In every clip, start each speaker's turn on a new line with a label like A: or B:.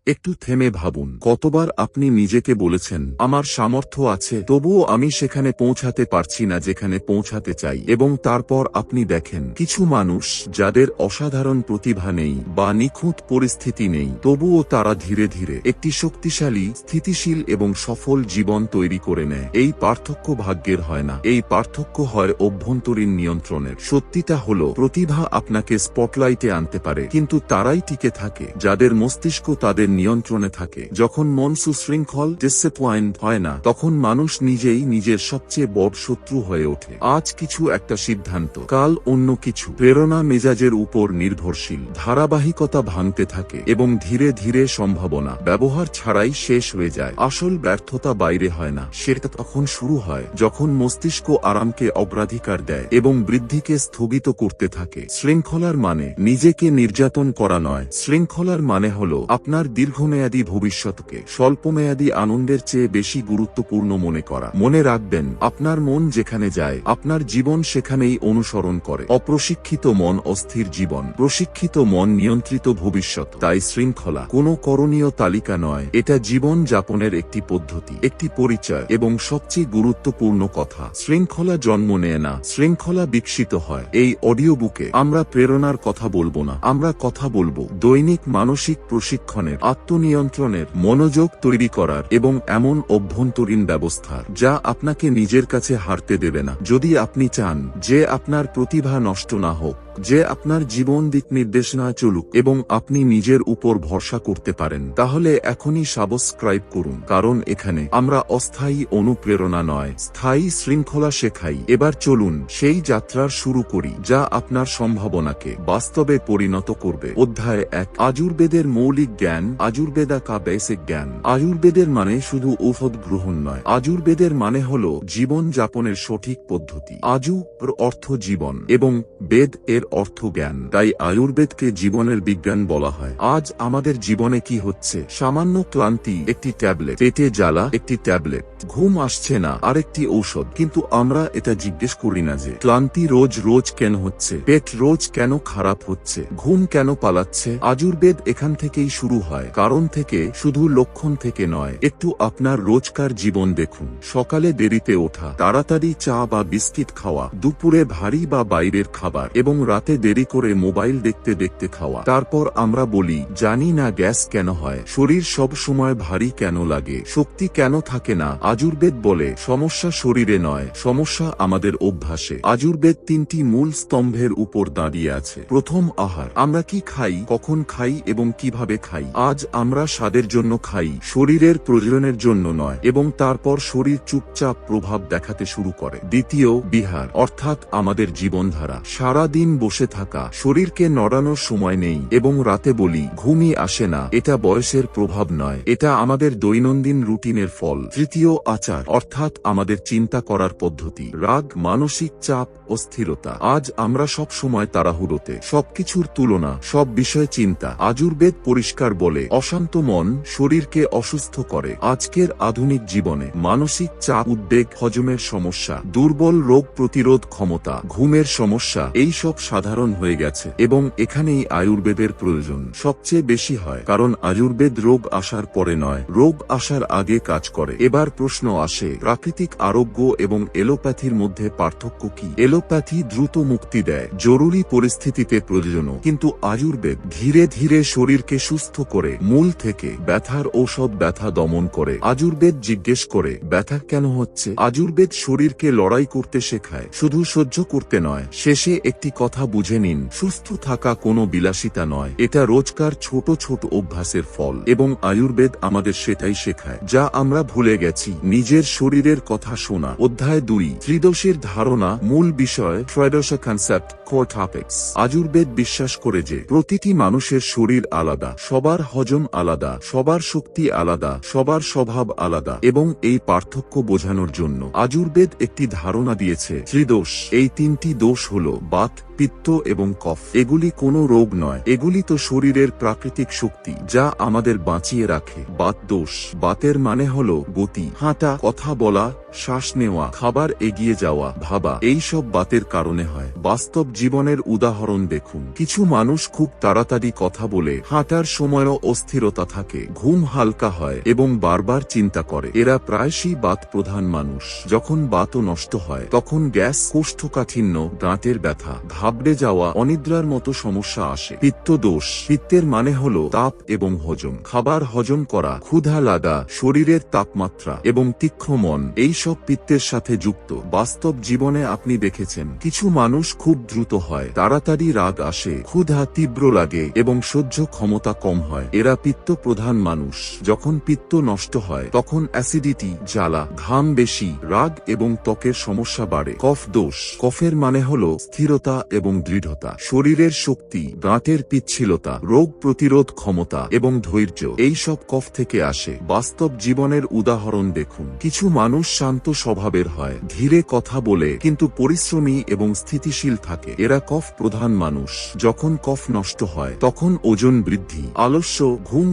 A: একটু থেমে ভাবুন, কতবার আপনি নিজেকে বলেছেন আমার সামর্থ্য আছে, তবুও আমি সেখানে পৌঁছাতে পারছি না যেখানে পৌঁছাতে চাই। এবং তারপর আপনি দেখেন কিছু মানুষ যাদের অসাধারণ প্রতিভা নেই বা নিখুঁত পরিস্থিতি নেই, তবুও তারা ধীরে ধীরে একটি শক্তিশালী, স্থিতিশীল এবং সফল জীবন তৈরি করে নেয়। এই পার্থক্য ভাগ্যের হয় না, এই পার্থক্য হয় অভ্যন্তরীণ নিয়ন্ত্রণের। সত্যিটা হলো, প্রতিভা আপনাকে স্পটলাইটে আনতে পারে, কিন্তু তারাই টিকে থাকে যাদের মস্তিষ্ক তাদের নিয়ন্ত্রণে থাকে। যখন মন সুশৃঙ্খল, ডিসিপ্লাইনড হয় না, তখন মানুষ নিজেই নিজের সবচেয়ে বড় শত্রু হয়ে ওঠে। আজ কিছু একটা সিদ্ধান্ত, কাল অন্য কিছু। প্রেরণা মেজাজের উপর নির্ভরশীল, ধারাবাহিকতা ভাঙতে থাকে এবং ধীরে ধীরে সম্ভাবনা ব্যবহার ছাড়াই শেষ হয়ে যায়। আসল ব্যর্থতা বাইরে হয় না, সেটা তখন শুরু হয় যখন মস্তিষ্ক আরামকে অগ্রাধিকার দেয় এবং বৃদ্ধিকে স্থগিত করতে থাকে। শৃঙ্খলার মানে নিজেকে নির্যাতন করা নয়, শৃঙ্খলার মানে হলো আপনার দীর্ঘমেয়াদী ভবিষ্যৎকে স্বল্পমেয়াদী আনন্দের চেয়ে বেশি গুরুত্বপূর্ণ মনে করা। মনে রাখবেন, আপনার মন যেখানে যায় আপনার জীবন সেখানেই অনুসরণ করে। অপ্রশিক্ষিত মন অস্থির জীবন, প্রশিক্ষিত মন নিয়ন্ত্রিত ভবিষ্যৎ। তাই শৃঙ্খলা কোনো করণীয় তালিকা নয়, এটা জীবন যাপনের একটি পদ্ধতি, একটি পরিচয় এবং সবচেয়ে গুরুত্বপূর্ণ কথা, শৃঙ্খলা জন্ম নেয় না, শৃঙ্খলা বিকশিত হয়। এই অডিও বুকে আমরা প্রেরণার কথা বলবো না, আমরা কথা বলবো দৈনিক মানসিক প্রশিক্ষণের, আত্মনিয়ন্ত্রণের, মনোযোগ তৈরি করার এবং এমন অভ্যন্তরীণ ব্যবস্থার যা আপনাকে নিজের কাছে হারতে দেবে না। যদি আপনি চান যে আপনার প্রতিভা নষ্ট না হোক, যে আপনার জীবন দিক নির্দেশনা চলুক এবং আপনি নিজের উপর ভরসা করতে পারেন, তাহলে এখনই সাবস্ক্রাইব করুন, কারণ এখানে আমরা অস্থায়ী অনুপ্রেরণা নয়, স্থায়ী শৃঙ্খলা শেখাই। এবার চলুন সেই যাত্রার শুরু করি যা আপনার সম্ভাবনাকে বাস্তবে পরিণত করবে। অধ্যায় 1, আয়ুর্বেদের মৌলিক জ্ঞান। আয়ুর্বেদা কা বেসিক জ্ঞান। আয়ুর্বেদের মানে শুধু ঔষধ গ্রহণ নয়, আয়ুর্বেদের মানে হলো জীবন যাপনের সঠিক পদ্ধতি। আযু এর অর্থ জীবন এবং বেদ এর অর্থ জ্ঞান, তাই আয়ুর্বেদকে জীবনের বিজ্ঞান বলা হয়। আজ আমাদের জীবনে কি হচ্ছে? সামান্য ক্লান্তি একটি ট্যাবলেট, পেটে জ্বালা একটি ট্যাবলেট, ঘুম আসছে না আরেকটি ঔষধ। কিন্তু আমরা এটা জিজ্ঞেস করি না যে ক্লান্তি রোজ রোজ কেন হচ্ছে, পেট রোজ কেন খারাপ হচ্ছে, ঘুম কেন পালাচ্ছে। আয়ুর্বেদ এখান থেকেই শুরু হয়, কারণ থেকে, শুধু লক্ষণ থেকে নয়। একটু আপনার রোজকার জীবন দেখুন, সকালে দেরিতে ওঠা, তাড়াতাড়ি চা বা বিস্কিট খাওয়া, দুপুরে ভারী বা বাইরের খাবার এবং রাতে দেরি করে মোবাইল দেখতে দেখতে খাওয়া। তারপর আমরা বলি জানি না গ্যাস কেন হয়, শরীর সব সময় ভারী কেন লাগে, শক্তি কেন থাকে না। আয়ুর্বেদ বলে সমস্যা শরীরে নয়, সমস্যা আমাদের অভ্যাসে। আয়ুর্বেদ 3টি মূল স্তম্ভের উপর দাঁড়িয়ে আছে। প্রথম, আহার। আমরা কি খাই, কখন খাই এবং কিভাবে খাই। আজ আমরা স্বাদের জন্য খাই, শরীরের প্রয়োজনের জন্য নয়, এবং তারপর শরীর চুপচাপ প্রভাব দেখাতে শুরু করে। দ্বিতীয়, বিহার, অর্থাৎ আমাদের জীবনধারা। সারা দিন বসে থাকা, শরীরকে নড়ানোর সময় নেই এবং রাতে বলি ঘুমই আসে না। এটা বয়সের প্রভাব নয়, এটা আমাদের দৈনন্দিন রুটিনের ফল। তৃতীয়, আচার, অর্থাৎ আমাদের চিন্তা করার পদ্ধতি। রাগ, মানসিক চাপ, অস্থিরতা। আজ আমরা সব সময় তাড়াহুড়োতে, সবকিছুর তুলনা, সব বিষয়ে চিন্তা। আয়ুর্বেদ পরিষ্কার বলে অশান্ত মন শরীরকে অসুস্থ করে। আজকের আধুনিক জীবনে মানসিক চাপ, উদ্বেগ, হজমের সমস্যা, দুর্বল রোগ প্রতিরোধ ক্ষমতা, ঘুমের সমস্যা, এই সব সাধারণ হয়ে গেছে এবং এখানেই আয়ুর্বেদের প্রয়োজন সবচেয়ে বেশি হয়। কারণ আয়ুর্বেদ রোগ আসার পরে নয়, রোগ আসার আগে কাজ করে। এবার প্রশ্ন আসে, প্রাকৃতিক আরোগ্য এবং এলোপ্যাথির মধ্যে পার্থক্য কি? এলোপ্যাথি দ্রুত মুক্তি দেয়, জরুরি পরিস্থিতিতে প্রয়োজনও, কিন্তু আয়ুর্বেদ ধীরে ধীরে শরীরকে সুস্থ করে মূল থেকে। ব্যথার ঔষধ ব্যথা দমন করে। আয়ুর্বেদ জিজ্ঞেস করে ব্যথা কেন হচ্ছে। আয়ুর্বেদ শরীরকে লড়াই করতে শেখায়, শুধু সহ্য করতে নয়। শেষে একটি কথা বুঝে নিন, সুস্থ থাকা কোনো বিলাসিতা নয়, এটা রোজকার ছোট ছোট অভ্যাসের ফল। এবং আয়ুর্বেদ আমাদের সেটাই শেখায় যা আমরা ভুলে গেছি, নিজের শরীরের কথা শোনা। অধ্যায় 2, ত্রিদোষের ধারণা। মূল বিষয়, ত্রয়োদশ কনসেপ্ট, কোর টপিকস। আয়ুর্বেদ বিশ্বাস করে যে প্রতিটি মানুষের শরীর আলাদা, সবার হজম আলাদা, সবার শক্তি আলাদা, সবার স্বভাব আলাদা, এবং এই পার্থক্য বোঝানোর জন্য আয়ুর্বেদ একটি ধারণা দিয়েছে, ত্রিদোষ। এই 3টি দোষ হলো বাত, পিত্ত এবং কফ। এগুলি কোনো রোগ নয়, এগুলি তো শরীরের প্রাকৃতিক শক্তি যা আমাদের বাঁচিয়ে রাখে। বাত দোষ, বাতের মানে হলো গতি, হাঁটা, কথা বলা, শ্বাস নেওয়া, খাবার এগিয়ে যাওয়া, ভাবা, এই সব বাতের কারণে হয়। বাস্তব জীবনের উদাহরণ দেখুন। কিছু মানুষ খুব তাড়াতাড়ি কথা বলে, হাঁটার সময়ও অস্থিরতা থাকে, ঘুম হালকা হয় এবং বারবার চিন্তা করে। এরা প্রায়শই বাত প্রধান মানুষ। যখন বাতও নষ্ট হয় তখন গ্যাস, কোষ্ঠকাঠিন্য, দাঁতের ব্যথা, ঘাবড়ে যাওয়া, অনিদ্রার মতো সমস্যা আসে। পিত্ত দোষ। পিত্তের মানে হলো তাপ এবং হজম। খাবার হজম করা, ক্ষুধা লাগা, শরীরের তাপমাত্রা এবং তীক্ষ্ণ মন, এই সব পিত্তের সাথে যুক্ত। বাস্তব জীবনে আপনি দেখেছেন কিছু মানুষ খুব দ্রুত হয়, তাড়াতাড়ি রাগ আসে, ক্ষুধা তীব্র লাগে এবং সহ্য ক্ষমতা কম হয়। এরা পিত্ত প্রধান মানুষ। যখন পিত্ত নষ্ট হয় তখন অ্যাসিডিটি, জ্বালা, ঘাম বেশি, রাগ এবং ত্বকের সমস্যা বাড়ে। কফ দোষ। কফের মানে হলো স্থিরতা এবং দৃঢ়তা, শরীরের শক্তি, দাঁতের পিচ্ছিলতা, রোগ প্রতিরোধ ক্ষমতা এবং ধৈর্য, এই সব কফ থেকে আসে। বাস্তব জীবনের উদাহরণ দেখুন। কিছু মানুষ শান্ত স্বভাবের হয়, ধীরে কথা বলে কিন্তু পরিশ্রমী এবং স্থিতিশীল থাকে। এরা কফ প্রধান মানুষ। যখন কফ নষ্ট হয় তখন ওজন বৃদ্ধি, আলস্য,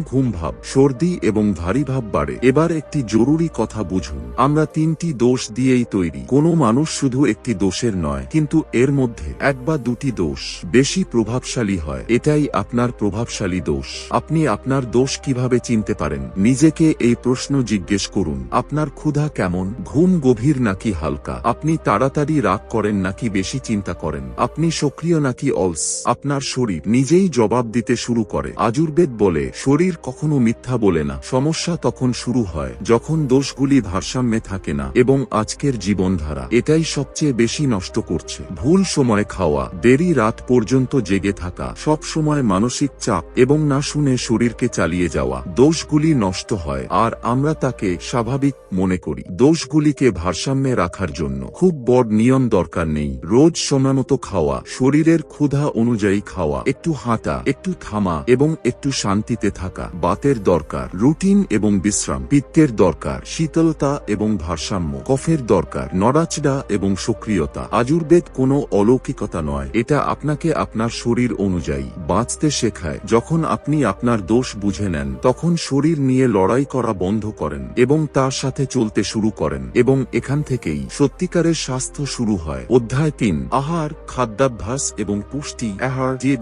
A: ঘুম ভাব, সর্দি এবং ভারী ভাব বাড়ে। এবার একটি জরুরি কথা বুঝুন। আমরা তিনটি দোষ দিয়েই তৈরি। কোনো মানুষ শুধু একটি দোষের নয়, কিন্তু এর মধ্যে এক বা দুটি দোষ বেশি প্রভাবশালী হয়। এটাই আপনার প্রভাবশালী দোষ। আপনি আপনার দোষ কিভাবে চিনতে পারেন? নিজেকে এই প্রশ্ন জিজ্ঞেস করুন। আপনার ক্ষুধা কেমন? ঘুম গভীর নাকি হালকা? আপনি তাড়াতাড়ি রাগ করেন নাকি বেশি চিন্তা করেন? আপনি সক্রিয় নাকি অলস? আপনার শরীর নিজেই জবাব দিতে শুরু করে। আয়ুর্বেদ বলে শরীর কখনো মিথ্যা বলে না। সমস্যা তখন শুরু হয় যখন দোষগুলি ভারসাম্যে থাকে না। এবং আজকের জীবনধারা এটাই সবচেয়ে বেশি নষ্ট করছে। ভুল সময় খাওয়া, দেরি রাত পর্যন্ত জেগে থাকা, সব সময় মানসিক চাপ এবং না শুনে শরীরকে চালিয়ে যাওয়া, দোষগুলি নষ্ট হয় আর আমরা তাকে স্বাভাবিক মনে করি। দোষগুলিকে ভারসাম্যে রাখার জন্য খুব বড় নিয়ম দরকার নেই। রোজ সময়মতো খাওয়া, শরীরের ক্ষুধা অনুযায়ী খাওয়া, একটু হাঁটা, একটু থামা এবং একটু শান্তিতে থাকা। বাতের দরকার রুটিন এবং বিশ্রাম, পিত্তের দরকার শীতলতা এবং ভারসাম্য, কফের দরকার নড়াচড়া এবং সক্রিয়তা। আয়ুর্বেদ কোনো অলৌকিকতা নয়, এটা আপনাকে আপনার শরীর অনুযায়ী বাঁচতে শেখায়। যখন আপনি আপনার দোষ বুঝে নেন তখন শরীর নিয়ে লড়াই করা বন্ধ করেন এবং তার সাথে চলতে শুরু করেন, এবং এখান থেকেই সত্যিকারের স্বাস্থ্য শুরু হয়। অধ্যায় 3, আহার, খাদ্যাভ্যাস এবং পুষ্টি।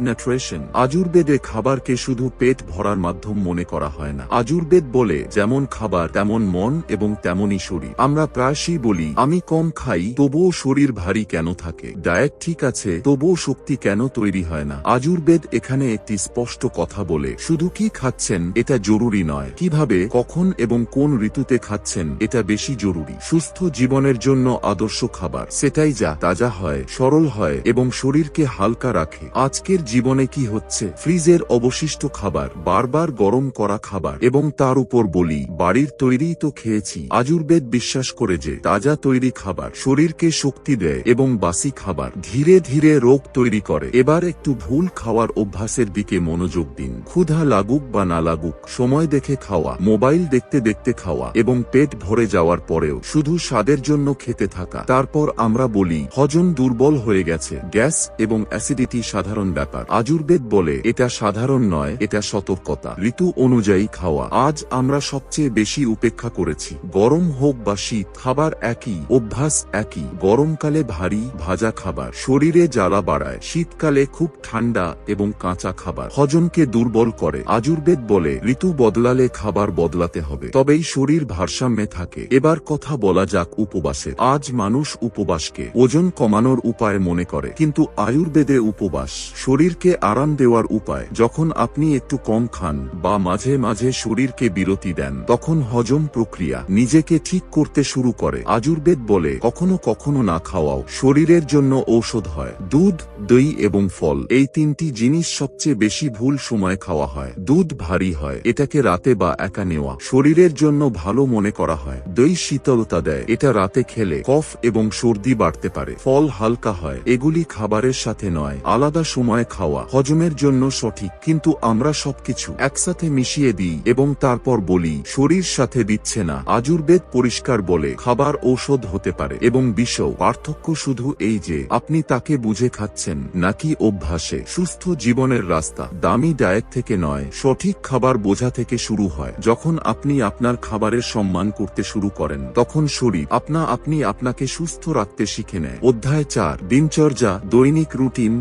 A: নিউট্রিশন। আয়ুর্বেদে খাবারকে শুধু পেট ভরার মাধ্যম মনে করা হয় না। আয়ুর্বেদ বলে যেমন খাবার তেমন মন এবং তেমনই শরীর। আমরা প্রায়শই বলি আমি কম খাই তবুও শরীর ভারী কেন থাকে, ডায়েট ঠিক আছে তবুও শক্তি কেন তৈরি হয় না। আয়ুর্বেদ এখানে একটি স্পষ্ট কথা বলে, শুধু কি খাচ্ছেন এটা জরুরি নয়, কিভাবে, কখন এবং কোন ঋতুতে খাচ্ছেন এটা বেশি জরুরি। সুস্থ জীবনের জন্য আদর্শ খাবার সেটাই যা তাজা হয়, সরল হয় এবং শরীরকে হালকা রাখে। আজকের জীবনে কি হচ্ছে? ফ্রিজের অবশিষ্ট খাবার, বারবার গরম করা খাবার এবং তার উপর বলি বাড়ির তৈরিই তো খেয়েছি। আয়ুর্বেদ বিশ্বাস করে যে তাজা তৈরি খাবার শরীরকে শক্তি দেয় এবং বাসি খাবার ধীরে ধীরে রোগ তৈরি করে। এবার একটু ভুল খাওয়ার অভ্যাসের দিকে মনোযোগ দিন। ক্ষুধা লাগুক বা না লাগুক সময় দেখে খাওয়া, মোবাইল দেখতে দেখতে খাওয়া এবং পেট ভরে যাওয়ার পরেও শুধু স্বাদের জন্য খেতে থাকা। তারপর আমরা বলি হজম দুর্বল হয়ে গেছে। গ্যাস এবং অ্যাসিডিটি সাধারণ ব্যাপার। আয়ুর্বেদ বলে এটা সাধারণ নয়, এটা সতর্কতা। ঋতু অনুযায়ী খাওয়া। আজ আমরা সবচেয়ে বেশি উপেক্ষা করেছি। গরম হোক বা শীত, খাবার একই, অভ্যাস একই। গরমকালে ভারী ভাজা খাবার শরীরে জ্বালা বাড়ায়, শীতকালে খুব ঠান্ডা এবং কাঁচা খাবার হজমকে দুর্বল করে। আয়ুর্বেদ বলে ঋতু বদলালে খাবার বদলাতে হবে, তবেই শরীর ভারসাম্যে থাকে। এবার কথা বলা যাক উপবাসের। আজ মানুষ উপবাসকে ওজন কমানোর উপায় মনে করে, কিন্তু আয়ুর্বেদে উপবাস শরীরকে আরাম দেওয়ার উপায়। যখন আপনি একটু কম খান বা মাঝে মাঝে শরীরকে বিরতি দেন তখন হজম প্রক্রিয়া নিজেকে ঠিক করতে শুরু করে। আয়ুর্বেদ বলে কখনো কখনো না খাওয়াও শরীরের জন্য ঔষধ হয়। দুধ, দই এবং ফল, এই তিনটি জিনিস সবচেয়ে বেশি ভুল সময় খাওয়া হয়। দুধ ভারী হয়, এটাকে রাতে বা একা নেওয়া শরীরের জন্য ভালো মনে করা হয়। দই শীতলতা দেয়, এটা রাতে খেলে কফ এবং সর্দি বাড়তে পারে। ফল হালকা হয়, এগুলি খাবারের সাথে নয়, আলাদা সময় খাওয়া হজমের জন্য সঠিক। কিন্তু আমরা সবকিছু একসাথে মিশিয়ে দিই এবং তারপর বলি শরীর সাথে দিচ্ছে না। আয়ুর্বেদ পরিষ্কার বলে খাবার ঔষধ হতে পারে এবং বিষও। পার্থক্য শুধু এই যে আপনি তাকে বুঝে খাচ্ছেন নাকি অভ্যাসে। সুস্থ জীবনের রাস্তা দামি ডায়েট থেকে নয়, সঠিক খাবার বোঝা থেকে শুরু হয়। যখন আপনি আপনার খাবারের সম্মান করতে শুরু করেন তখন তখন শরীর আপনি আপনাকে সুস্থ রাখতে শিখে নেয়। অধ্যায় 4, দিনচর্যা, দৈনিক রুটিন,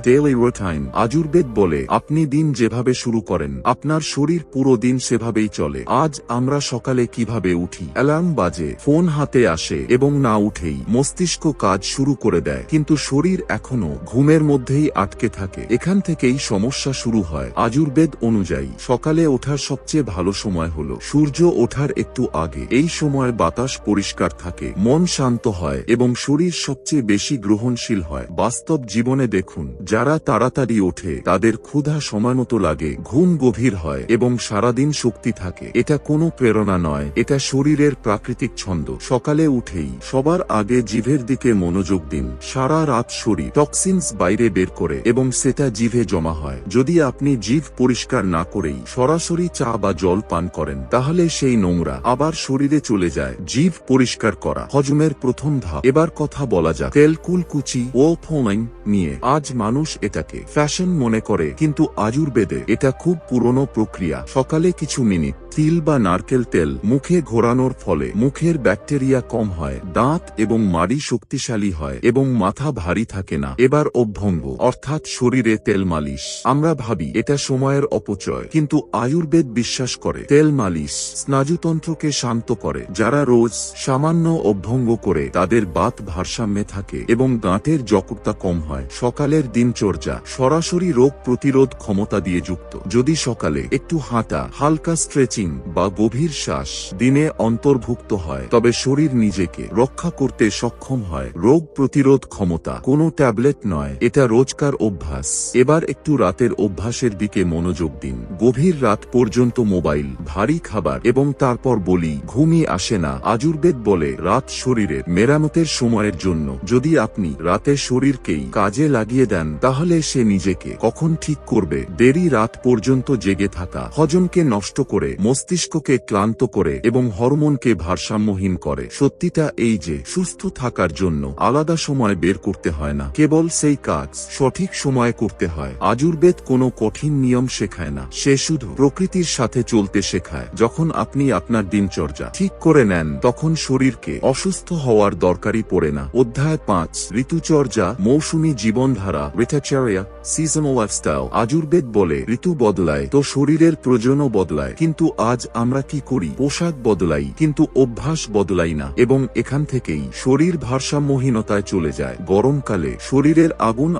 A: ডেইলি রুটিন। আয়ুর্বেদ বলে আপনি দিন যেভাবে শুরু করেন আপনার শরীর পুরো দিন সেভাবেই চলে। আজ আমরা সকালে কিভাবে উঠি, অ্যালার্ম বাজে, ফোন হাতে আসে এবং না উঠেই মস্তিষ্ক কাজ শুরু করে দেয়, কিন্তু শরীর এখনো ঘুমের মধ্যেই আটকে থাকে। এখান থেকেই সমস্যা শুরু হয়। আয়ুর্বেদ অনুযায়ী সকালে ওঠার সবচেয়ে ভালো সময় হলো সূর্য ওঠার একটু আগে। এই সময় বাতাস পরিষ্কার থাকে, মন শান্ত হয় এবং শরীর সবচেয়ে বেশি গ্রহণশীল হয়। বাস্তব জীবনে দেখুন, যারা তাড়াতাড়ি ওঠে তাদের ক্ষুধা সময়মতো লাগে, ঘুম গভীর হয় এবং সারাদিন শক্তি থাকে। এটা কোনো প্রেরণা নয়, এটা শরীরের প্রাকৃতিক ছন্দ। সকালে উঠেই সবার আগে জিভের দিকে মনোযোগ দিন। সারা রাত শরীর টক্সিনস বাইরে বের করে এবং সেটা জিভে জমা হয়। যদি আপনি জিভ পরিষ্কার না করেই সরাসরি চা বা জল পান করেন তাহলে সেই নোংরা আবার শরীরে চলে যায়। জিভ পরিষ্কার করা হজমের প্রথম ধাপ। এবার কথা বলা যাক তেল কুলকুচি ও ফোলাইন নিয়ে। আজ মানুষ এটাকে ফ্যাশন মনে করে, কিন্তু আয়ুর্বেদে এটা খুব পুরনো প্রক্রিয়া। সকালে কিছু মিনিট তিল বা নারকেল তেল মুখে ঘোরানোর ফলে মুখের ব্যাকটেরিয়া কম হয়, দাঁত এবং মাড়ি শক্তিশালী হয় এবং মাথা ভারী থাকে না। এবার অভ্যঙ্গ অর্থাৎ শরীরে তেল মালিশ। আমরা ভাবি এটা সময়ের অপচয়, কিন্তু আয়ুর্বেদ বিশ্বাস করে তেল মালিশ স্নায়ুতন্ত্রকে শান্ত করে। যারা রোজ সামান্য অভ্যঙ্গ করে তাদের বাত ভারসাম্যে থাকে এবং দাঁতের জকরতা কম হয়। সকালের দিনচর্যা সরাসরি রোগ প্রতিরোধ ক্ষমতা দিয়ে যুক্ত। যদি সকালে একটু হাঁটা, হালকা স্ট্রেচিং বা গভীর শ্বাস দিনে অন্তর্ভুক্ত হয় তবে শরীর নিজেকে রক্ষা করতে সক্ষম হয়। রোগ প্রতিরোধ ক্ষমতা কোনো ট্যাবলেট নয়, এটা রোজকার অভ্যাস। এবার একটু রাতের অভ্যাসের দিকে মনোযোগ দিন। গভীর রাত পর্যন্ত মোবাইল, ভারী খাবার এবং তারপর বলি ঘুমই আসে না। আয়ুর্বেদ বলে রাত শরীরের মেরামতের সময়ের জন্য। যদি আপনি রাতে শরীরকেই কাজে লাগিয়ে দেন তাহলে সে নিজেকে কখন ঠিক করবে? দেরি রাত পর্যন্ত জেগে থাকা হজমকে নষ্ট করে, মস্তিষ্ককে ক্লান্ত করে এবং হরমোনকে ভারসাম্যহীন করে। সত্যিটা এই যে সুস্থ থাকার জন্য আলাদা সময় বের করতে হয় না, কেবল সেই কাজ সঠিক সময়ে করতে হয়। আয়ুর্বেদ কোনো কঠিন নিয়ম শেখায় না, সে শুধু প্রকৃতির সাথে চলতে শেখায়। যখন আপনি আপনার দিনচর্যা ঠিক করে নেন তখন শরীরকে অসুস্থ হওয়ার দরকারই পড়ে না। অধ্যায় 5, ঋতুচর্যা, মৌসুমী জীবনধারা, ঋতুচর্যা, সিজনাল লাইফস্টাইল। আয়ুর্বেদ বলে ঋতু বদলায় তো শরীরের প্রয়োজনও বদলায়, কিন্তু আজ আমরা কি করি? পোশাক বদলাই কিন্তু অভ্যাস বদলাই না এবং এখান থেকেই শরীর ভারসাম্যহীনতায় চলে যায়। গরমকালে শরীরের আগুন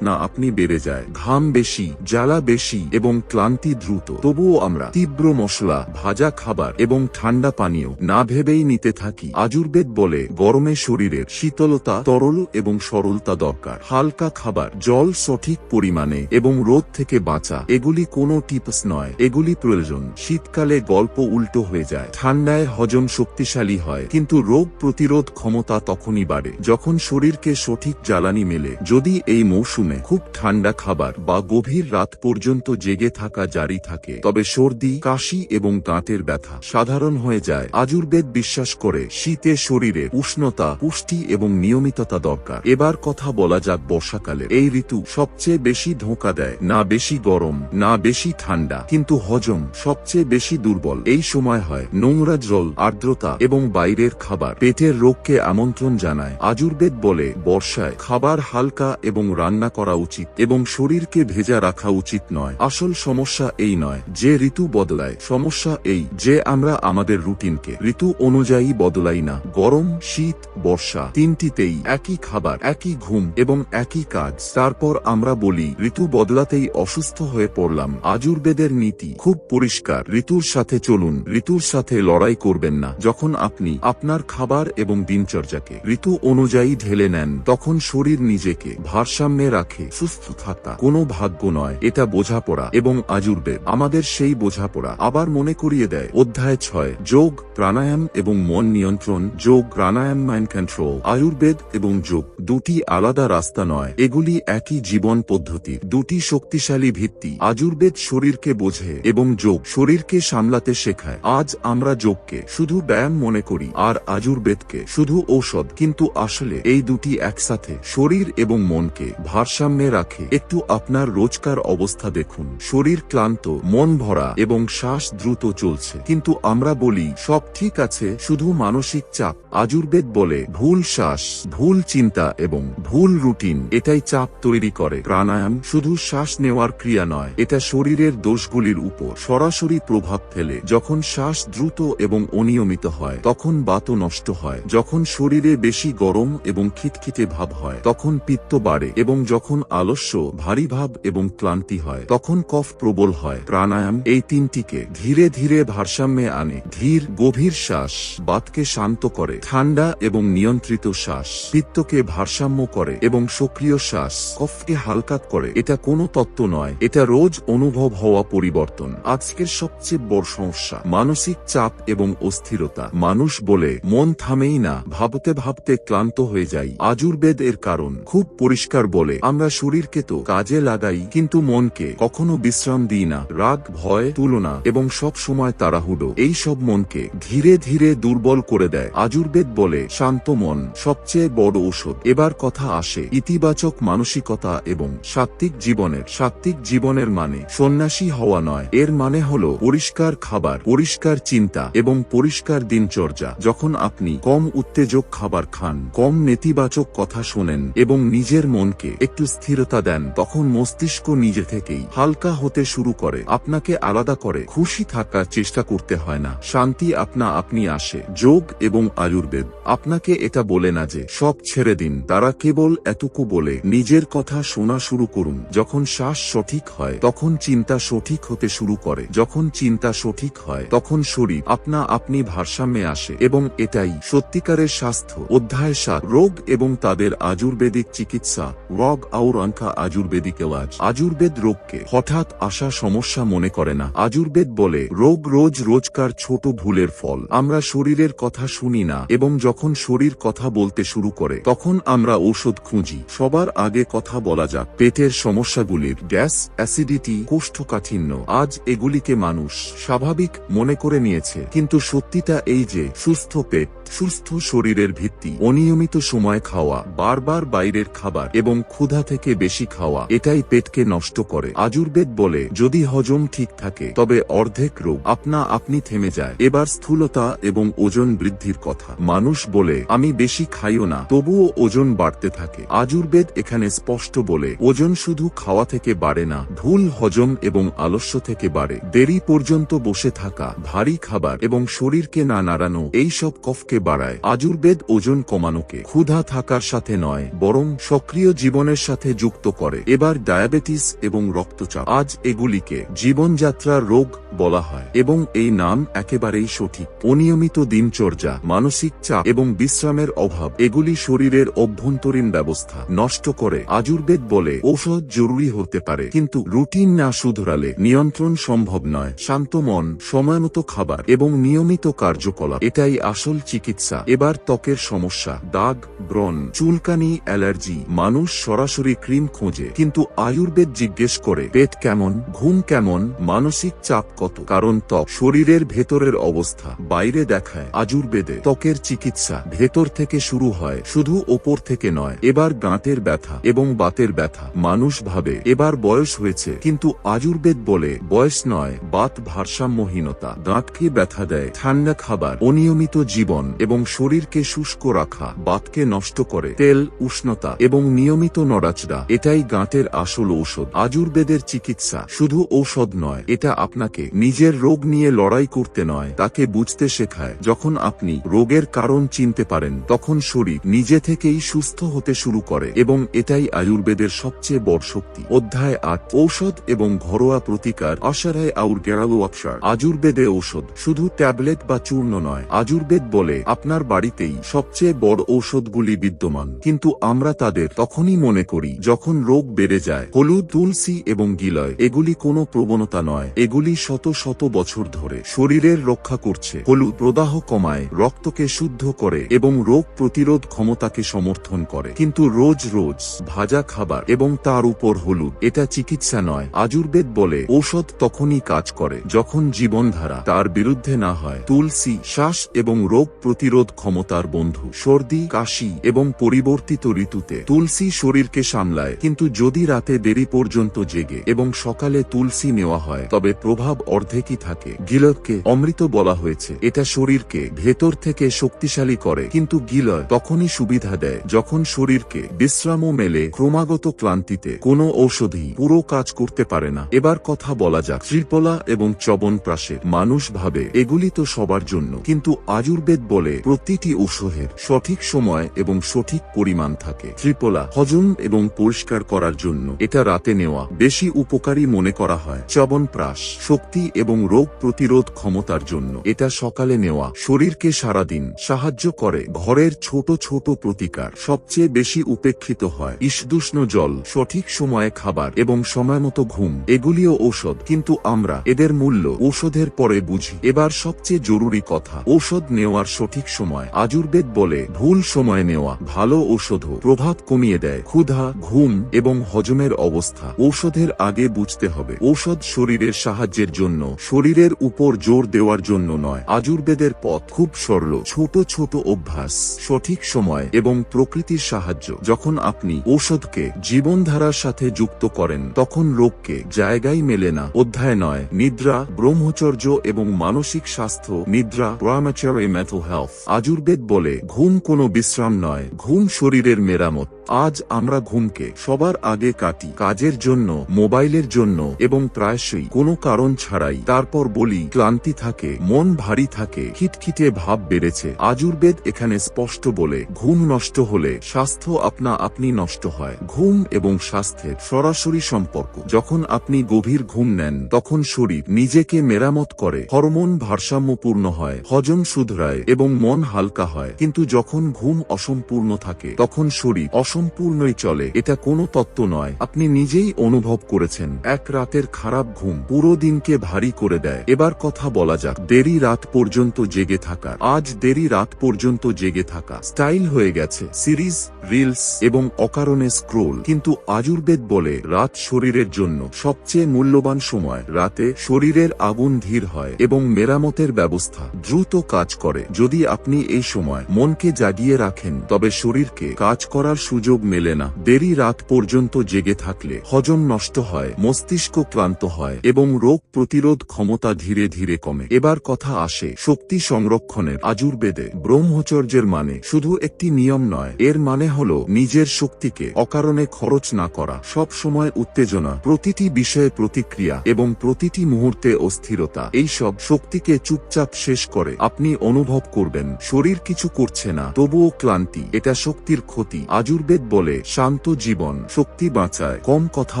A: আপনি বেড়ে যায়, ঘাম বেশি, জ্বালা বেশি এবং ক্লান্তি দ্রুত। তবুও আমরা তীব্র মশলা, ভাজা খাবার এবং ঠান্ডা পানীয় না ভেবেই নিতে থাকি। আয়ুর্বেদ বলে গরমে শরীরের শীতলতা, তরল এবং সরলতা দরকার। হালকা খাবার, জল সঠিক পরিমাণে এবং রোদ থেকে বাঁচা, এগুলি কোনো টিপস নয়, এগুলি প্রয়োজন। শীতকালে গল্প উল্টো হয়ে যায়। ঠান্ডায় হজম শক্তিশালী হয়, কিন্তু রোগ প্রতিরোধ ক্ষমতা তখনই বাড়ে যখন শরীরকে সঠিক জ্বালানি মেলে। যদি এই মৌসুমে খুব ঠান্ডা খাবার বা গভীর রাত পর্যন্ত জেগে থাকা জারি থাকে তবে সর্দি, কাশি এবং দাঁতের ব্যথা সাধারণ হয়ে যায়। আয়ুর্বেদ বিশ্বাস করে শীতে শরীরের উষ্ণতা, পুষ্টি এবং নিয়মিততা দরকার। এবার কথা বলা যাক বর্ষাকালে। এই ঋতু সবচেয়ে বেশি ধোঁকা দেয়, না বেশি গরম না বেশি ঠান্ডা, কিন্তু হজম সবচেয়ে বেশি দুর্বল। এই সময় হয় নোংরা জল, আর্দ্রতা এবং বাইরের খাবার পেটের রোগকে আমন্ত্রণ জানায়। আয়ুর্বেদ বলে বর্ষায় খাবার হালকা এবং রান্না করা উচিত এবং শরীরকে ভেজা রাখা উচিত নয়। আসল সমস্যা এই নয় যে ঋতু বদলায়, সমস্যা এই যে আমরা আমাদের রুটিনকে ঋতু অনুযায়ী বদলাই না। গরম, শীত, বর্ষা তিনটিতেই একই খাবার, একই ঘুম এবং একই কাজ। তারপর আমরা বলি ঋতু বদলাতেই অসুস্থ হয়ে পড়লাম। আয়ুর্বেদের নীতি খুব পরিষ্কার, ঋতুর সাথে চলুন, ঋতুর সাথে লড়াই করবেন না। যখন আপনি আপনার খাবার এবং দিনচর্যাকে ঋতু অনুযায়ী ঢেলে নেন তখন শরীর নিজেকে ভারসাম্যে রাখে। সুস্থ থাকা কোনো ভাগ্য নয়, এটা বোঝাপড়া এবং আয়ুর্বেদ আমাদের সেই বোঝাপড়া আবার মনে করিয়ে দেয়। অধ্যায় 6, যোগ, প্রাণায়াম এবং মন নিয়ন্ত্রণ। যোগ, প্রাণায়াম, মাইন্ড কন্ট্রোল। আয়ুর্বেদ এবং যোগ দুটি আলাদা রাস্তা নয়, এগুলি একই জীবন পদ্ধতির দুটি শক্তিশালী ভিত্তি। আয়ুর্বেদ শরীরকে বোঝে এবং যোগ শরীরকে সামলাতে পৌঁছাতে শেখায়। আজ আমরা যোগকে শুধু ব্যায়াম মনে করি আর আয়ুর্বেদকে শুধু ঔষধ, কিন্তু আসলে এই দুটি একসাথে শরীর এবং মনকে ভারসাম্যে রাখে। একটু আপনার রোজকার অবস্থা দেখুন, শরীর ক্লান্ত, মন ভরা এবং শ্বাস দ্রুত চলছে, কিন্তু আমরা বলি সব ঠিক আছে, শুধু মানসিক চাপ। আয়ুর্বেদ বলে ভুল শ্বাস, ভুল চিন্তা এবং ভুল রুটিন এটাই চাপ তৈরি করে। প্রাণায়াম শুধু শ্বাস নেওয়ার ক্রিয়া নয়, এটা শরীরের দোষগুলির উপর সরাসরি প্রভাব ফেলে। যখন শ্বাস দ্রুত এবং অনিয়মিত হয় তখন বাত নষ্ট হয়, যখন শরীরে বেশি গরম এবং খিটখিটে ভাব হয় তখন পিত্ত বাড়ে, এবং যখন আলস্য, ভারী ভাব এবং ক্লান্তি হয় তখন কফ প্রবল হয়। প্রাণায়াম এই তিনটিকে ধীরে ধীরে ভারসাম্যে আনে। ধীর গভীর শ্বাস বাতকে শান্ত করে, ঠান্ডা এবং নিয়ন্ত্রিত শ্বাস পিত্তকে ভারসাম্য করে, এবং সক্রিয় শ্বাস কফকে হালকা করে। এটা কোনো তত্ত্ব নয়, এটা রোজ অনুভব হওয়া পরিবর্তন। আজকের সবচেয়ে বড় সমস্যা মানসিক চাপ এবং অস্থিরতা। মানুষ বলে মন থামেই না, ভাবতে ভাবতে ক্লান্ত হয়ে যাই। আয়ুর্বেদ এর কারণ খুব পরিষ্কার, বলে আমরা শরীরকে তো কাজে লাগাই কিন্তু মনকে কখনো বিশ্রাম দিই না। রাগ, ভয়, তুলনা এবং সব সময় তাড়াহুড়ো এই সব মনকে ধীরে ধীরে দুর্বল করে দেয়। আয়ুর্বেদ বলে শান্ত মন সবচেয়ে বড় ঔষধ। এবার কথা আসে ইতিবাচক মানসিকতা এবং সাত্ত্বিক জীবনের। সাত্ত্বিক জীবনের মানে সন্ন্যাসী হওয়া নয়, এর মানে হলো পরিষ্কার খাবার, পরিষ্কার চিন্তা এবং পরিষ্কার দিনচর্যা। যখন আপনি কম উত্তেজক খাবার খান, কম নেতিবাচক কথা শোনেন এবং নিজের মনকে একটু স্থিরতা দেন, তখন মস্তিষ্ক নিজে থেকেই হালকা হতে শুরু করে, আপনাকে আলাদা করে খুশি থাকার চেষ্টা করতে হয় না, শান্তি আপনা আপনি আসে। যোগ এবং আয়ুর্বেদ আপনাকে এটা বলে না যে সব ছেড়ে দিন, তারা কেবল এতটুকু বলে নিজের কথা শোনা শুরু করুন। যখন শ্বাস সঠিক হয় তখন চিন্তা সঠিক হতে শুরু করে, যখন চিন্তা সঠিক হয় তখন শরীর আপনা আপনি ভারসাম্যে আসে, এবং এটাই সত্যিকারের স্বাস্থ্য। অধ্যায় 7, রোগ এবং তাদের আয়ুর্বেদিক চিকিৎসা। রোগ আউর অঙ্কা আয়ুর্বেদিক এলাজ। আয়ুর্বেদ রোগকে হঠাৎ আসা সমস্যা মনে করে না। আয়ুর্বেদ বলে রোগ রোজকার ছোট ভুলের ফল। আমরা শরীরের কথা শুনি না, এবং যখন শরীর কথা বলতে শুরু করে তখন আমরা ঔষধ খুঁজি। সবার আগে কথা বলা যাক পেটের সমস্যাগুলির। গ্যাস, অ্যাসিডিটি, কোষ্ঠকাঠিন্য। আজ এগুলিকে মানুষ স্বাভাবিক মনে করে নিয়েছে, কিন্তু সত্যিটা এই যে সুস্থ পেট সুস্থ শরীরের ভিত্তি। অনিয়মিত সময় খাওয়া, বারবার বাইরের খাবার এবং ক্ষুধা থেকে বেশি খাওয়া এটাই পেটকে নষ্ট করে। আয়ুর্বেদ বলে যদি হজম ঠিক থাকে তবে অর্ধেক রোগ আপনা আপনি থেমে যায়। এবার স্থূলতা এবং ওজন বৃদ্ধির কথা। মানুষ বলে আমি বেশি খাইও না, তবুও ওজন বাড়তে থাকে। আয়ুর্বেদ এখানে স্পষ্ট বলে ওজন শুধু খাওয়া থেকে বাড়ে না, ভুল হজম এবং আলস্য থেকে বাড়ে। দেরি পর্যন্ত বসে থাকা, ভারী খাবার এবং শরীরকে না নাড়ানো এই সব কফকে বাড়ায়। আয়ুর্বেদ ওজন কমানোকে ক্ষুধা থাকার সাথে নয় বরং সক্রিয় জীবনের সাথে যুক্ত করে। এবার ডায়াবেটিস এবং রক্তচাপ। আজ এগুলিকে জীবনযাত্রার রোগ বলা হয়, এবং এই নাম একেবারেই সঠিক। অনিয়মিত দিনচর্যা, মানসিক চাপ এবং বিশ্রামের অভাব এগুলি শরীরের অভ্যন্তরীণ ব্যবস্থা নষ্ট করে। আয়ুর্বেদ বলে ঔষধ জরুরি হতে পারে, কিন্তু রুটিন না শুধরালে নিয়ন্ত্রণ সম্ভব নয়। শান্ত মন, সময়মতো খাবার এবং নিয়মিত কার্যকলাপ এটাই আসল চিকিৎসা। এবার ত্বকের সমস্যা, দাগ, ব্রণ, চুলকানি, অ্যালার্জি। মানুষ সরাসরি ক্রিম খোঁজে, কিন্তু আয়ুর্বেদ জিজ্ঞেস করে পেট কেমন, ঘুম কেমন, মানসিক চাপ কত। কারণ ত্বক শরীরের ভেতরের অবস্থা বাইরে দেখায়। আয়ুর্বেদে ত্বকের চিকিৎসা ভেতর থেকে শুরু হয়, শুধু ওপর থেকে নয়। এবার গাঁটের ব্যথা এবং বাতের ব্যথা। মানুষ ভাবে এবার বয়স হয়েছে, কিন্তু আয়ুর্বেদ বলে বয়স নয়, বাত ভারসাম্যহীনতা গাঁটকে ব্যথা দেয়। ঠান্ডা খাবার, অনিয়মিত জীবন এবং শরীরকে শুষ্ক রাখা বাতকে নষ্ট করে। তেল, উষ্ণতা এবং নিয়মিত নড়াচড়া এটাই গাঁটের আসল ঔষধ। আয়ুর্বেদের চিকিৎসা শুধু ঔষধ নয়, এটা আপনাকে নিজের রোগ নিয়ে লড়াই করতে নয়, তাকে বুঝতে শেখায়। যখন আপনি রোগের কারণ চিনতে পারেন তখন শরীর নিজে থেকেই সুস্থ হতে শুরু করে, এবং এটাই আয়ুর্বেদের সবচেয়ে বড় শক্তি। অধ্যায় 8, ঔষধ এবং ঘরোয়া প্রতিকার। আশারায় আউর গেরালো অপসার। আয়ুর্বেদে ঔষধ শুধু ট্যাবলেট বা চূর্ণ নয়। আয়ুর্বেদ বলে আপনার বাড়িতেই সবচেয়ে বড় ঔষধগুলি বিদ্যমান, কিন্তু আমরা তাদের তখনই মনে করি যখন রোগ বেড়ে যায়। হলুদ, তুলসী এবং গিলয় এগুলি কোনো প্রবণতা নয়, এগুলি শত শত বছর ধরে শরীরের রক্ষা করছে। হলুদ প্রদাহ কমায়, রক্তকে শুদ্ধ করে এবং রোগ প্রতিরোধ ক্ষমতাকে সমর্থন করে। কিন্তু রোজ রোজ ভাজা খাবার এবং তার উপর হলুদ, এটা চিকিৎসা নয়। আয়ুর্বেদ বলে ঔষধ তখনই কাজ করে যখন জীবনধারা তার বিরুদ্ধে না হয়। তুলসী শ্বাস এবং রোগ প্রতিরোধ ক্ষমতার বন্ধু। সর্দি, কাশি এবং পরিবর্তিত ঋতুতে তুলসী শরীরকে সামলায়, কিন্তু যদি রাতে দেরি পর্যন্ত জেগে এবং সকালে তুলসী নেওয়া হয় তবে প্রভাব অর্ধেকই থাকে। গিলয়কে অমৃত বলা হয়েছে, এটা শরীরকে ভেতর থেকে শক্তিশালী করে, কিন্তু গিলয় তখনই সুবিধা দেয় যখন শরীরকে বিশ্রামও মেলে। ক্রমাগত ক্লান্তিতে কোনো ঔষধই পুরো কাজ করতে পারে না। এবার কথা বলা যাক ত্রিফলা এবং চ্যবনপ্রাশের। মানুষ ভাবে এগুলি তো সবার জন্য, কিন্তু আয়ুর্বেদ বলে প্রতিটি ঔষধের সঠিক সময় এবং সঠিক পরিমাণ থাকে। ত্রিফলা হজম এবং পরিষ্কার করার জন্য, এটা রাতে নেওয়া বেশি উপকারী মনে করা হয়। চ্যবনপ্রাশ শক্তি এবং রোগ প্রতিরোধ ক্ষমতার জন্য, এটা সকালে নেওয়া শরীরকে সারাদিন সাহায্য করে। ঘরের ছোট ছোট প্রতিকার সবচেয়ে বেশি উপেক্ষিত হয়। ঈষদুষ্ণ জল, সঠিক সময়ে খাবার এবং সময়মতো ঘুম, এগুলিও ঔষধ, কিন্তু আমরা এদের মূল্য ঔষধের পরে বুঝি। এবার সবচেয়ে জরুরি কথা, ঔষধ নেওয়ার সঠিক সময়। আয়ুর্বেদ বলে ভুল সময় নেওয়া ভালো ঔষধও প্রভাব কমিয়ে দেয়। ক্ষুধা, ঘুম এবং হজমের অবস্থা ঔষধের আগে বুঝতে হবে। ঔষধ শরীরের সাহায্যের জন্য, শরীরের উপর জোর দেওয়ার জন্য নয়। আয়ুর্বেদের পথ খুব সরল, ছোট ছোট অভ্যাস, সঠিক সময় এবং প্রকৃতির সাহায্য। যখন আপনি ঔষধকে জীবনধারার সাথে যুক্ত করেন তখন রোগকে জায়গায় মেলে না। অধ্যায় নয়, নিদ্রা, ব্রহ্মচর্য এবং মানসিক স্বাস্থ্য। নিদ্রা, প্রাইমেচারি মেন্টাল হেলথ। আয়ুর্বেদ বলে ঘুম কোনো বিশ্রাম নয়, ঘুম শরীরের মেরামত। আজ আমরা ঘুমকে সবার আগে কাটি, কাজের জন্য, মোবাইলের জন্য এবং প্রায়শই কোনো কারণ ছাড়াই। তারপর বলি ক্লান্তি থাকে, মন ভারী থাকে, খিটখিটে ভাব বেড়েছে। আয়ুর্বেদ এখানে স্পষ্ট বলে ঘুম নষ্ট হলে স্বাস্থ্য আপনা আপনি নষ্ট হয়। ঘুম এবং স্বাস্থ্যের সরাসরি সম্পর্ক। যখন আপনি গভীর ঘুম নেন তখন শরীর নিজেকে মেরামত করে, হরমোন ভারসাম্যপূর্ণ হয়, হজম শুধরায় এবং মন হালকা হয়। কিন্তু যখন ঘুম অসম্পূর্ণ থাকে তখন শরীর অসম্পূর্ণই চলে। এটা কোনো তত্ত্ব নয়, আপনি নিজেই অনুভব করেছেন। এক রাতের খারাপ ঘুম পুরো দিনকে ভারী করে দেয়। এবার কথা বলা যাক দেরি রাত পর্যন্ত জেগে থাকা। আজ দেরি রাত পর্যন্ত জেগে থাকা স্টাইল হয়ে গেছে, সিরিজ, রিলস এবং অকারণে স্ক্রোল। কিন্তু আয়ুর্বেদ বলে রাত শরীরের জন্য সবচেয়ে মূল্যবান সময়। রাতে শরীরের আগুন ধীর হয় এবং মেরামতের ব্যবস্থা দ্রুত কাজ করে। যদি আপনি এই সময় মনকে জাগিয়ে রাখেন তবে শরীরকে কাজ করার সুযোগ মেলে না। দেরি রাত পর্যন্ত জেগে থাকলে হজম নষ্ট হয়, মস্তিষ্ক ক্লান্ত হয় এবং রোগ প্রতিরোধ ক্ষমতা ধীরে ধীরে কমে। এবার কথা আসে শক্তি সংরক্ষণের। আয়ুর্বেদে ব্রহ্মচর্যের মানে শুধু একটি নিয়ম নয়, এর মানে হলো নিজের শক্তিকে অকারণে খরচ না করা। সব সময় উত্তেজনা, প্রতিটি বিষয়ে প্রতিক্রিয়া এবং প্রতিটি মুহূর্তে অস্থিরতা, এই সব শক্তিকে চুপচাপ শেষ করে। আপনি অনুভব করবেন শরীর কিছু করছে না, তবুও ক্লান্তি, এটা শক্তির ক্ষতি। আয়ুর্বেদ বলে শান্ত জীবন শক্তি বাঁচায়। কম কথা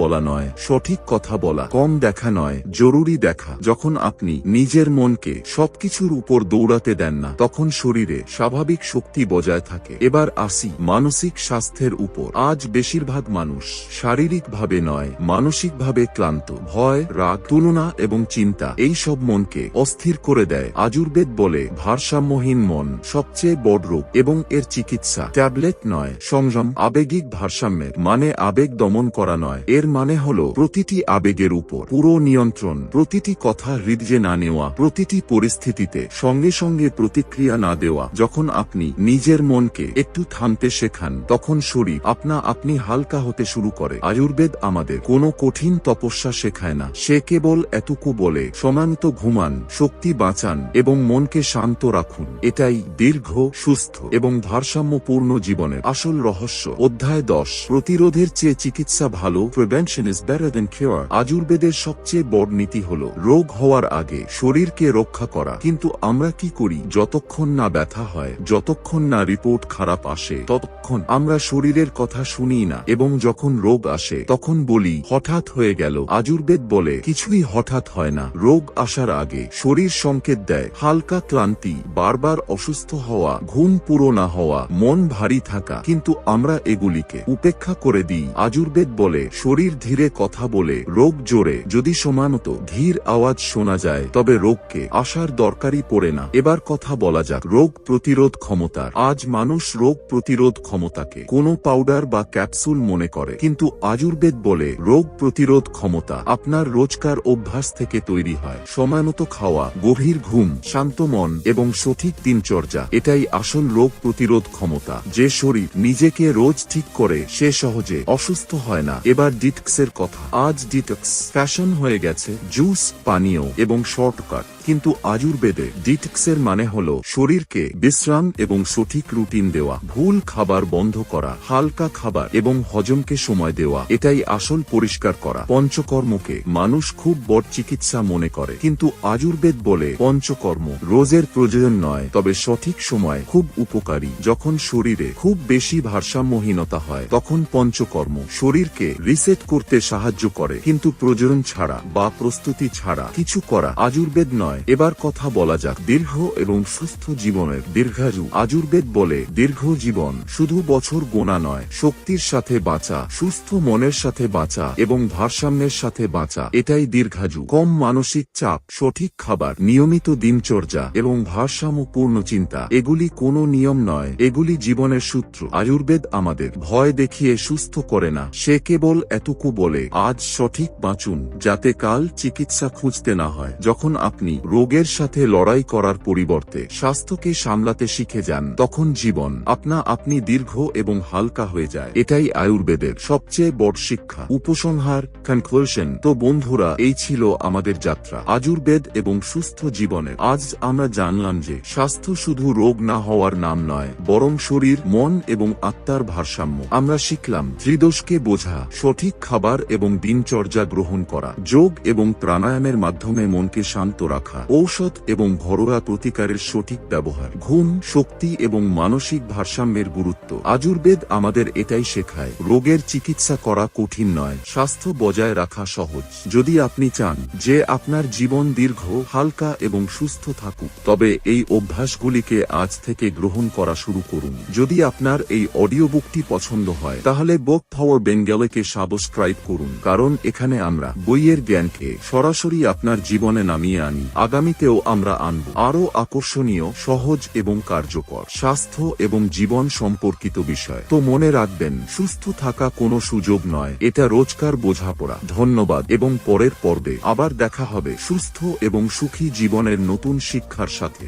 A: বলা নয়, সঠিক কথা বলা। কম দেখা নয়, জরুরি দেখা। যখন আপনি নিজের মনকে সবকিছুর উপর দৌড়াতে দেন না তখন শরীরে স্বাভাবিক শক্তি বজায় থাকে। এবার আসি মানসিক স্বাস্থ্যের উপর। আজ বেশিরভাগ মানুষ শারীরিকভাবে নয়, মানসিকভাবে ক্লান্ত। ভয়, রাগ, তুলনা এবং চিন্তা এই সব মনকে অস্থির করে দেয়। আয়ুর্বেদ বলে ভারসাম্যহীন মন সবচেয়ে বড় রোগ এবং এর চিকিৎসা ট্যাবলেট নয়, সংযম। আবেগিক ভারসাম্যের মানে আবেগ দমন করা নয়, এর মানে হলো প্রতিটি আবেগের উপর পুরো নিয়ন্ত্রণ, প্রতিটি কথা হৃদয়ে না নেওয়া, প্রতিটি পরিস্থিতিতে সঙ্গে সঙ্গে প্রতিক্রিয়া না দেওয়া। যখন আপনি নিজের মনকে একটু থামতে শেখান তখন শরীর আপনা আপনি হালকা হতে শুরু করে। আয়ুর্বেদ আমাদের কোনো কঠিন তপস্যা শেখায় না, সে কেবল এতটুকু বলে সমান্ত ঘুমান, শক্তি বাঁচান এবং মনকে শান্ত রাখুন। এটাই দীর্ঘ, সুস্থ এবং ভারসাম্যপূর্ণ জীবনের আসল রহস্য। অধ্যায় 10 প্রতিরোধের চেয়ে চিকিৎসা ভালো। Prevention is better than cure. আজুর্বেদের সবচেয়ে বড় নীতি হল রোগ হওয়ার আগে শরীরকে রক্ষা করা। কিন্তু আমরা কি করি? যতক্ষণ না ব্যথা হয়, যতক্ষণ না রিপোর্ট খারাপ আসে, ততক্ষণ আমরা শরীরের কথা শুনি না, এবং যখন রোগ আসে তখন বলি হঠাৎ হয়ে গেল। আজুর্বেদ বলে কিছুই হঠাৎ হয় না। রোগ আসার আগে শরীর সংকেত দেয়, হালকা ক্লান্তি, বারবার অসুস্থ হওয়া, ঘুম পুরো না হওয়া, মন ভারী থাকা, কিন্তু আমরা এগুলিকে উপেক্ষা করে দিই। আজুর্বেদ বলে শরীর ধীরে কথা বলে, রোগ জোরে। যদি সমানত ধীর আওয়াজ শোনা যায় তবে রোগকে আসার দরকারই পড়ে না। এবার কথা বলা যাক রোগ প্রতিরোধ ক্ষমতার। আজ মানুষ রোগ প্রতিরোধ ক্ষমতাকে কোনো পাউডার বা ক্যাপসুল মনে করে, কিন্তু আজুর্বেদ বলে রোগ প্রতিরোধ ক্ষমতা আপনার রোজকার অভ্যাস থেকে তৈরি হয়। সময়মতো খাওয়া, গভীর ঘুম, শান্ত মন এবং সঠিক দিনচর্যা, এটাই আসল রোগ প্রতিরোধ ক্ষমতা। যে শরীর নিজেকে রোজ ঠিক করে সে সহজে অসুস্থ হয় না। এবার ডিটক্সের কথা। আজ ডিটক্স ফ্যাশন হয়ে গেছে, জুস, পানীয় এবং শর্টকাট, কিন্তু আজুর্বেদে ডিটক্সের মানে হল শরীরকে বিশ্রাম এবং সঠিক রুটিন দেওয়া, ভুল খাবার বন্ধ করা, হালকা খাবার এবং হজমকে সময় দেওয়া, এটাই আসল পরিষ্কার করা। পঞ্চকর্মকে মানুষ খুব বড় চিকিৎসা মনে করে, কিন্তু আজুর্বেদ বলে পঞ্চকর্ম রোজের প্রয়োজন নয়, তবে সঠিক সময় খুব উপকারী। যখন শরীরে খুব বেশি ভারসাম্যহীনতা হয় তখন পঞ্চকর্ম শরীরকে রিসেট করতে সাহায্য করে, কিন্তু প্রয়োজন ছাড়া বা প্রস্তুতি ছাড়া কিছু করা আজুর্বেদ নয়। এবার কথা বলা যাক দীর্ঘ এবং সুস্থ জীবনের দীর্ঘায়ু। আজুর্বেদ বলে দীর্ঘ জীবন শুধু বছর গোনা নয়, শক্তির সাথে বাঁচা, সুস্থ মনের সাথে বাঁচা এবং ভারসাম্যের সাথে বাঁচা, এটাই দীর্ঘায়ু। কম মানসিক চাপ, সঠিক খাবার, নিয়মিত দিনচর্যা এবং ভারসাম্যপূর্ণ চিন্তা, এগুলি কোনো নিয়ম নয়, এগুলি জীবনের সূত্র। আয়ুর্বেদ আমাদের ভয় দেখিয়ে সুস্থ করে না, সে কেবল এতটুকু বলে আজ সঠিক বাঁচুন, যাতে কাল চিকিৎসা খুঁজতে না হয়। যখন আপনি রোগের সাথে লড়াই করার পরিবর্তে স্বাস্থ্যকে সামলাতে শিখে যান, তখন জীবন আপনি দীর্ঘ এবং হালকা হয়ে যায়। এটাই আয়ুর্বেদের সবচেয়ে বড় শিক্ষা। উপসংহার, কনক্লুশন। তো বন্ধুরা, এই ছিল আমাদের যাত্রা আয়ুর্বেদ এবং সুস্থ জীবনের। আজ আমরা জানলাম যে স্বাস্থ্য শুধু রোগ না হওয়ার নাম নয়, বরং শরীর, মন এবং আত্মার ভারসাম্য। আমরা শিখলাম ত্রিদোষকে বোঝা, সঠিক খাবার এবং দিনচর্যা গ্রহণ করা, যোগ এবং প্রাণায়ামের মাধ্যমে মনকে শান্ত রাখা, ঔষধ এবং ঘরোয়া প্রতিকারের সঠিক ব্যবহার, ঘুম, শক্তি এবং মানসিক ভারসাম্যের গুরুত্ব। আয়ুর্বেদ আমাদের এটাই শেখায়, রোগের চিকিৎসা করা কঠিন নয়, স্বাস্থ্য বজায় রাখা সহজ। যদি আপনি চান যে আপনার জীবন দীর্ঘ, হালকা এবং সুস্থ থাকুক, তবে এই অভ্যাসগুলিকে আজ থেকে গ্রহণ করা শুরু করুন। যদি আপনার এই অডিও বুকটি পছন্দ হয় তাহলে বুক পাওয়ার বেঙ্গলিকে সাবস্ক্রাইব করুন, কারণ এখানে আমরা বইয়ের জ্ঞানকে সরাসরি আপনার জীবনে নামিয়ে আনি। আগামীতেও আমরা আনব আরও আকর্ষণীয়, সহজ এবং কার্যকর স্বাস্থ্য এবং জীবন সম্পর্কিত বিষয়। তো মনে রাখবেন, সুস্থ থাকা কোনো সুযোগ নয়, এটা রোজকার বোঝাপড়া। ধন্যবাদ এবং পরের পর্বে আবার দেখা হবে সুস্থ এবং সুখী জীবনের নতুন শিক্ষার সাথে।